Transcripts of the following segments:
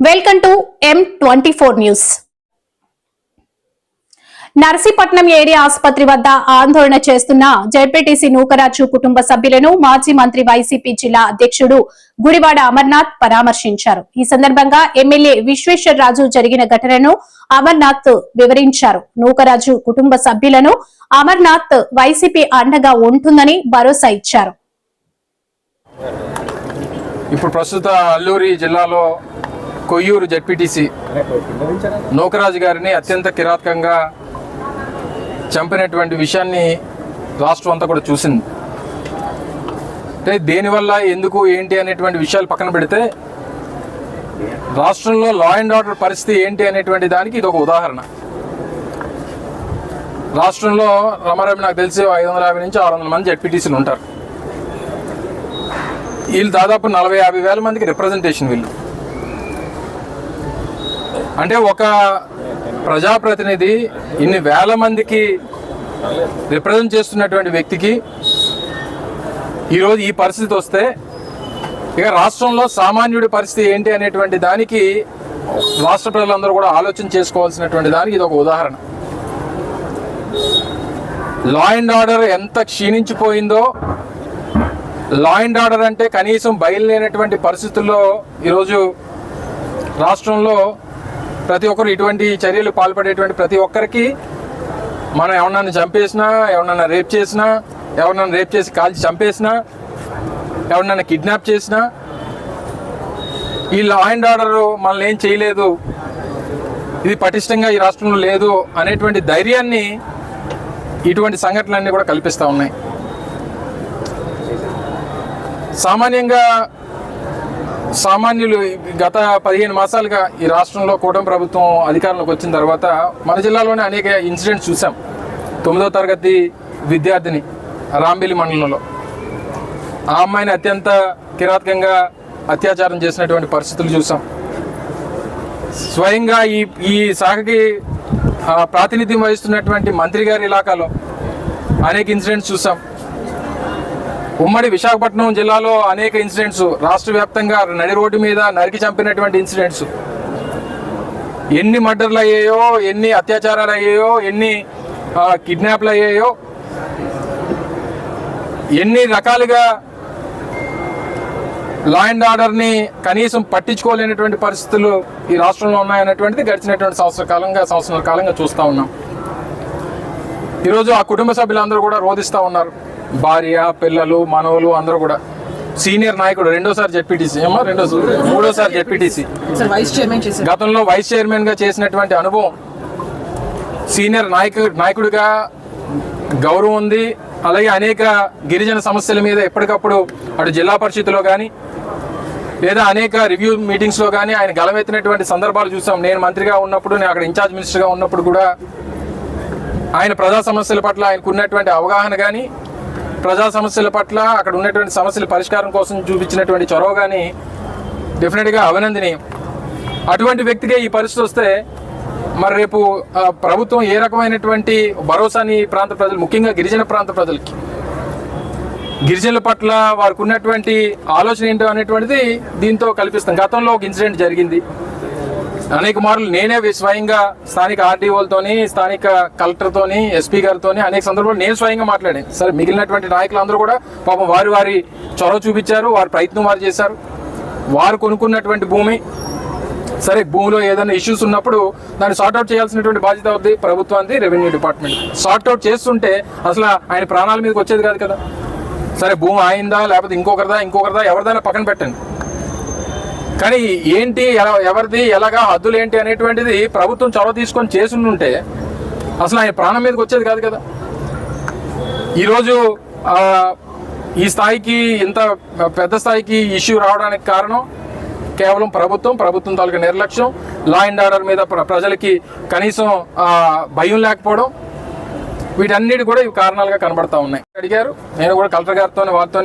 Welcome to M24 news. Narsipatnam area ఆసుపత్రి వద్ద ఆందోళన చేస్తున్న జెడ్పీటీసీ నూకరాజు కుటుంబ సభ్యులను మాజీ మంత్రి వైసీపీ జిల్లా అధ్యక్షుడు గుడివాడ అమర్నాథ్ పరామర్శించారు. ఈ సందర్భంగా ఎమ్మెల్యే విశ్వేశ్వరరాజు జరిగిన ఘటనను అమర్నాథ్ వివరించారు. నూకరాజు కుటుంబ సభ్యులను అమర్నాథ్ వైసీపీ అండగా ఉంటుందని భరోసా ఇచ్చారు. ఇప్పుడు ప్రస్తుత అల్లూరి జిల్లాలో కొయ్యూరు జెడ్పీటీసీ నూకరాజు గారిని అత్యంత కిరాతకంగా చంపినటువంటి విషయాన్ని రాష్ట్రం అంతా కూడా చూసింది. అంటే దేనివల్ల ఎందుకు ఏంటి అనేటువంటి విషయాలు పక్కన పెడితే రాష్ట్రంలో లా అండ్ ఆర్డర్ పరిస్థితి ఏంటి అనేటువంటి దానికి ఇది ఒక ఉదాహరణ. రాష్ట్రంలో రమారమి నాకు తెలిసి 550 నుంచి 600 మంది జెడ్పీటీసీలు ఉంటారు. వీళ్ళు దాదాపు 40-50 వేల మందికి రిప్రజెంటేషన్. వీళ్ళు అంటే ఒక ప్రజాప్రతినిధి ఇన్ని వేల మందికి రిప్రజెంట్ చేస్తున్నటువంటి వ్యక్తికి ఈరోజు ఈ పరిస్థితి వస్తే ఇక రాష్ట్రంలో సామాన్యుడి పరిస్థితి ఏంటి అనేటువంటి దానికి రాష్ట్ర ప్రజలందరూ కూడా ఆలోచన చేసుకోవాల్సినటువంటి దానికి ఇది ఒక ఉదాహరణ. లా అండ్ ఆర్డర్ ఎంత క్షీణించిపోయిందో, లా అండ్ ఆర్డర్ అంటే కనీసం బయలుదేరినటువంటి పరిస్థితుల్లో ఈరోజు రాష్ట్రంలో ప్రతి ఒక్కరు ఇటువంటి చర్యలు పాల్పడేటువంటి ప్రతి ఒక్కరికి మనం ఎవరినైనా చంపేసినా, ఎవరినైనా రేప్ చేసినా, ఎవరినైనా రేప్ చేసి కాల్చి చంపేసినా, ఎవరినైనా కిడ్నాప్ చేసినా ఈ లా అండ్ ఆర్డర్ మనల్ని ఏం చేయలేదు, ఇది పటిష్టంగా ఈ రాష్ట్రంలో లేదు అనేటువంటి ధైర్యాన్ని ఇటువంటి సంఘటనలన్నీ కూడా కల్పిస్తూ ఉన్నాయి. సామాన్యులు గత 15 మాసాలుగా ఈ రాష్ట్రంలో కూటమి ప్రభుత్వం అధికారంలోకి వచ్చిన తర్వాత మన జిల్లాలోనే అనేక ఇన్సిడెంట్స్ చూసాం. 9వ తరగతి విద్యార్థిని రాంబిలి మండలంలో ఆ అమ్మాయిని అత్యంత కిరాతకంగా అత్యాచారం చేసినటువంటి పరిస్థితులు చూసాం. స్వయంగా ఈ శాఖకి ప్రాతినిధ్యం వహిస్తున్నటువంటి మంత్రి గారి ఇలాకాలో అనేక ఇన్సిడెంట్స్ చూసాం. ఉమ్మడి విశాఖపట్నం జిల్లాలో అనేక ఇన్సిడెంట్స్, రాష్ట్ర వ్యాప్తంగా నడి రోడ్డు మీద నరికి చంపినటువంటి ఇన్సిడెంట్స్, ఎన్ని మర్డర్లు అయ్యాయో, ఎన్ని అత్యాచారాలు అయ్యాయో, ఎన్ని కిడ్నాప్లు అయ్యాయో, ఎన్ని రకాలుగా లా అండ్ ఆర్డర్ని కనీసం పట్టించుకోలేనటువంటి పరిస్థితులు ఈ రాష్ట్రంలో ఉన్నాయన్నటువంటిది గడిచినటువంటి సంవత్సరాల కాలంగా చూస్తూ ఉన్నాం. ఈరోజు ఆ కుటుంబ సభ్యులందరూ కూడా రోధిస్తూ ఉన్నారు. భార్య, పిల్లలు, మనవలు అందరూ కూడా. సీనియర్ నాయకుడు, మూడోసారి జెడ్పీటీసీ, గతంలో వైస్ చైర్మన్ గా చేసినటువంటి అనుభవం, సీనియర్ నాయకుడిగా గౌరవం ఉంది. అలాగే అనేక గిరిజన సమస్యల మీద ఎప్పటికప్పుడు అటు జిల్లా పరిషత్లో కానీ లేదా అనేక రివ్యూ మీటింగ్స్లో కానీ ఆయన గలమెత్తినటువంటి సందర్భాలు చూసాం. నేను మంత్రిగా ఉన్నప్పుడు, నేను అక్కడ ఇన్ఛార్జ్ మినిస్టర్గా ఉన్నప్పుడు కూడా ఆయన ప్రజా సమస్యల పట్ల ఆయనకు ఉన్నటువంటి అవగాహన కానీ, ప్రజా సమస్యల పట్ల అక్కడ ఉన్నటువంటి సమస్యల పరిష్కారం కోసం చూపించినటువంటి చొరవ కానీ డెఫినెట్గా అభినందనీయం. అటువంటి వ్యక్తిగా ఈ పరిస్థితి వస్తే మరి రేపు ప్రభుత్వం ఏ రకమైనటువంటి భరోసాని ప్రాంత ప్రజలు, ముఖ్యంగా గిరిజన ప్రాంత ప్రజలకి, గిరిజనుల పట్ల వారికి ఉన్నటువంటి ఆలోచన ఏంటో అనేటువంటిది దీంతో కల్పిస్తాం. గతంలో ఒక ఇన్సిడెంట్ జరిగింది. అనేక మార్లు నేనే స్వయంగా స్థానిక ఆర్డీఓలతోని, స్థానిక కలెక్టర్తోని, ఎస్పీ గారితోని అనేక సందర్భాలు నేను స్వయంగా మాట్లాడాను. సరే, మిగిలినటువంటి నాయకులందరూ కూడా పాపం వారి చొరవ చూపించారు, వారి ప్రయత్నం వారు చేశారు. వారు కొనుక్కున్నటువంటి భూమి, సరే భూమిలో ఏదైనా ఇష్యూస్ ఉన్నప్పుడు దాన్ని సార్ట్అవుట్ చేయాల్సినటువంటి బాధ్యత ఉంది ప్రభుత్వానికి, రెవెన్యూ డిపార్ట్మెంట్. సార్ట్అవుట్ చేస్తుంటే అసలు ఆయన ప్రాణాల మీదకి వచ్చేది కాదు కదా. సరే, భూమి ఆయిందా లేకపోతే ఇంకొకరిదా ఎవరిదైనా పక్కన పెట్టండి, కానీ ఏంటి, ఎవరిది, ఎలాగా, హద్దులు ఏంటి అనేటువంటిది ప్రభుత్వం చొరవ తీసుకొని చేసుంటే అసలు ఆయన ప్రాణం మీదకి వచ్చేది కాదు కదా. ఈరోజు ఈ స్థాయికి, ఇంత పెద్ద స్థాయికి ఇష్యూ రావడానికి కారణం కేవలం ప్రభుత్వం తాలూకా నిర్లక్ష్యం, లా అండ్ ఆర్డర్ మీద ప్రజలకి కనీసం భయం లేకపోవడం, వీటన్నిటి కూడా ఇవి కారణాలుగా కనబడతా ఉన్నాయి. అడిగారు, నేను కూడా కలెక్టర్ గారితో వారితో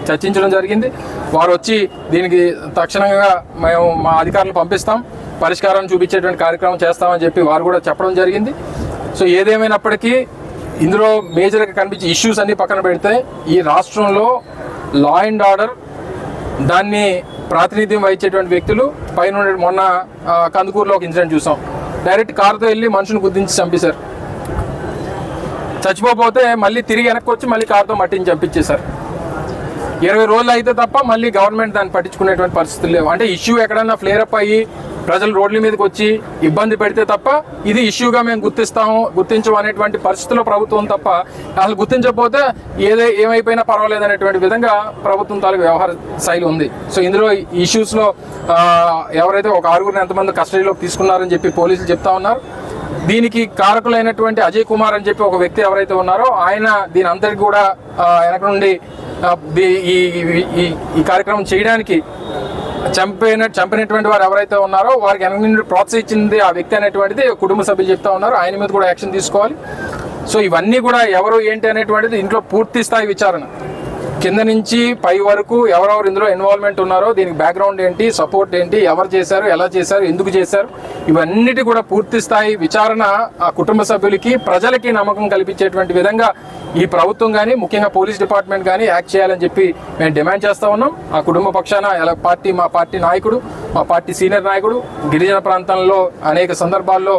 చర్చించడం జరిగింది. వారు వచ్చి దీనికి తక్షణంగా మేము మా అధికారులు పంపిస్తాం, పరిష్కారం చూపించేటువంటి కార్యక్రమం చేస్తామని చెప్పి వారు కూడా చెప్పడం జరిగింది. సో ఏదేమైనప్పటికీ ఇందులో మేజర్గా కనిపించే ఇష్యూస్ అన్ని పక్కన పెడితే ఈ రాష్ట్రంలో లా అండ్ ఆర్డర్ దాన్ని ప్రాతినిధ్యం వహించేటువంటి వ్యక్తులు పైన మొన్న కందుకూరులో ఒక ఇన్సిడెంట్ చూసాం. డైరెక్ట్ కారుతో వెళ్ళి మనుషుని గుర్తించి చంపేశారు. చచ్చిపోతే మళ్ళీ తిరిగి వెనక్కి వచ్చి మళ్ళీ కారుతో మట్టిని చంపించేశారు. 20 రోజులు అయితే తప్ప మళ్ళీ గవర్నమెంట్ దాన్ని పట్టించుకునేటువంటి పరిస్థితులు లేవు. అంటే ఇష్యూ ఎక్కడన్నా ఫ్లేరప్ అయ్యి ప్రజలు రోడ్ల మీదకి వచ్చి ఇబ్బంది పెడితే తప్ప ఇది ఇష్యూగా మేము గుర్తించము అనేటువంటి పరిస్థితుల్లో ప్రభుత్వం తప్ప, అసలు గుర్తించకపోతే ఏమైపోయినా పర్వాలేదు అనేటువంటి విధంగా ప్రభుత్వం తాలూకు వ్యవహార శైలి ఉంది. సో ఇందులో ఇష్యూస్లో ఎవరైతే ఒక 6గురిని ఎంతమంది కస్టడీలోకి తీసుకున్నారని చెప్పి పోలీసులు చెప్తా ఉన్నారు. దీనికి కారకులైనటువంటి అజయ్ కుమార్ అని చెప్పి ఒక వ్యక్తి ఎవరైతే ఉన్నారో ఆయన దీని అంతటికి కూడా వెనక నుండి ఈ కార్యక్రమం చేయడానికి చంపినటువంటి వారు ఎవరైతే ఉన్నారో వారికి వెనక నుండి ప్రోత్సహించింది ఆ వ్యక్తి అనేటువంటిది కుటుంబ సభ్యులు చెప్తా ఉన్నారు. ఆయన మీద కూడా యాక్షన్ తీసుకోవాలి. సో ఇవన్నీ కూడా ఎవరు ఏంటి అనేటువంటిది ఇంట్లో పూర్తి స్థాయి విచారణ కింద నుంచి పై వరకు ఎవరెవరు ఇందులో ఇన్వాల్వ్మెంట్ ఉన్నారో, దీనికి బ్యాక్గ్రౌండ్ ఏంటి, సపోర్ట్ ఏంటి, ఎవరు చేశారు, ఎలా చేశారు, ఎందుకు చేశారు, ఇవన్నిటి కూడా పూర్తి స్థాయి విచారణ ఆ కుటుంబ సభ్యులకి ప్రజలకి నమ్మకం కల్పించేటువంటి విధంగా ఈ ప్రభుత్వం కానీ ముఖ్యంగా పోలీస్ డిపార్ట్మెంట్ కానీ యాక్ట్ చేయాలని చెప్పి మేము డిమాండ్ చేస్తూ ఉన్నాం. ఆ కుటుంబ పక్షాన మా పార్టీ నాయకుడు, మా పార్టీ సీనియర్ నాయకుడు, గిరిజన ప్రాంతంలో అనేక సందర్భాల్లో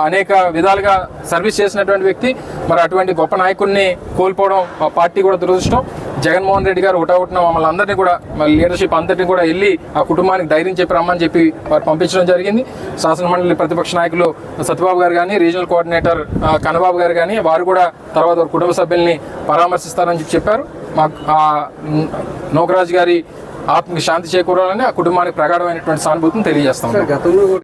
అనేక విధాలుగా సర్వీస్ చేసినటువంటి వ్యక్తి, మరి అటువంటి గొప్ప నాయకుడిని కోల్పోవడం మా పార్టీ కూడా దురదృష్టం. జగన్మోహన్ రెడ్డి గారు ఒకటవుతున్న మమ్మల్ని అందరినీ కూడా లీడర్షిప్ అంతటిని కూడా వెళ్ళి ఆ కుటుంబానికి ధైర్యం చెప్పి రమ్మని చెప్పి వారు పంపించడం జరిగింది. శాసనమండలి ప్రతిపక్ష నాయకులు సత్యబాబు గారు కానీ, రీజనల్ కోఆర్డినేటర్ కన్నబాబు గారు కానీ వారు కూడా తర్వాత వారి కుటుంబ సభ్యుల్ని పరామర్శిస్తారని చెప్పారు. మాకు నోకరాజు గారి ఆత్మకి శాంతి చేకూరాలని ఆ కుటుంబానికి ప్రగాఢమైనటువంటి సానుభూతిని తెలియజేస్తాం.